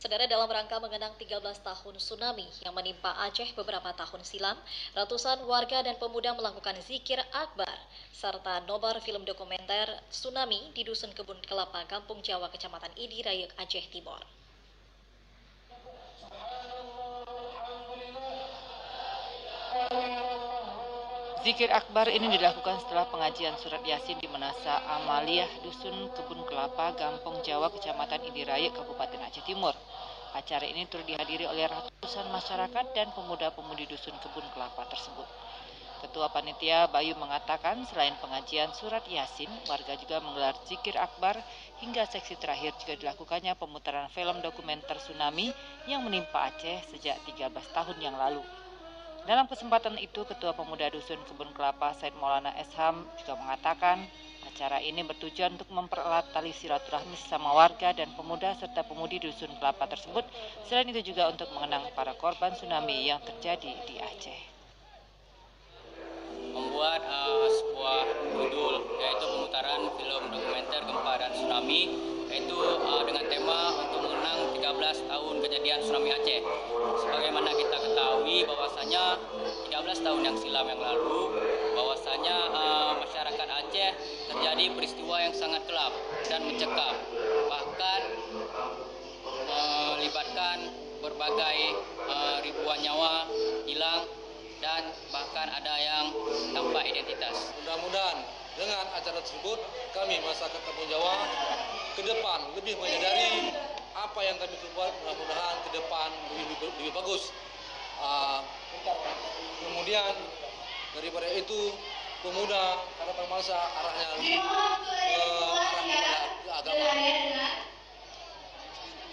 Saudara, dalam rangka mengenang 13 tahun tsunami yang menimpa Aceh beberapa tahun silam, ratusan warga dan pemuda melakukan zikir akbar serta nobar film dokumenter tsunami di Dusun Kebun Kelapa, Kampung Jawa, Kecamatan Idi Rayek, Aceh Timur. Zikir akbar ini dilakukan setelah pengajian surat Yasin di Menasa Amaliyah Dusun Kebun Kelapa, Kampung Jawa, Kecamatan Idi Raya, Kabupaten Aceh Timur. Acara ini turut dihadiri oleh ratusan masyarakat dan pemuda-pemudi Dusun Kebun Kelapa tersebut. Ketua Panitia Bayu mengatakan selain pengajian surat Yasin, warga juga menggelar zikir akbar hingga seksi terakhir juga dilakukannya pemutaran film dokumenter tsunami yang menimpa Aceh sejak 13 tahun yang lalu. Dalam kesempatan itu, Ketua Pemuda Dusun Kebun Kelapa Said Maulana Esham juga mengatakan acara ini bertujuan untuk mempererat tali silaturahmi sesama warga dan pemuda serta pemudi Dusun Kelapa tersebut. Selain itu juga untuk mengenang para korban tsunami yang terjadi di Aceh. Membuat sebuah judul yaitu pemutaran film dokumenter gempa dan tsunami, yaitu dengan tema untuk mengenang 13 tahun kejadian tsunami Aceh. Sebagaimana kita ketahui bahwasanya 13 tahun yang silam yang lalu, bahwasanya masyarakat Aceh terjadi peristiwa yang sangat gelap dan mencekam, bahkan melibatkan berbagai ribuan nyawa hilang dan bahkan ada yang tanpa identitas. Mudah-mudahan dengan acara tersebut kami masyarakat Kampung Jawa ke depan lebih menyadari apa yang kami buat, mudah-mudahan ke depan lebih bagus. Kemudian daripada itu pemuda harapan masa arahnya arah kepada agama.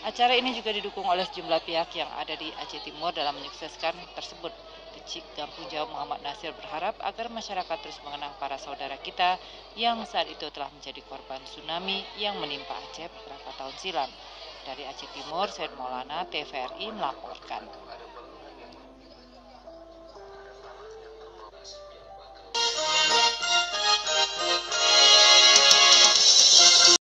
Acara ini juga didukung oleh sejumlah pihak yang ada di Aceh Timur dalam menyukseskan tersebut. Kecik Kampung Jawa Muhammad Nasir berharap agar masyarakat terus mengenang para saudara kita yang saat itu telah menjadi korban tsunami yang menimpa Aceh beberapa tahun silam. Dari Aceh Timur, Said Maulana, TVRI melaporkan.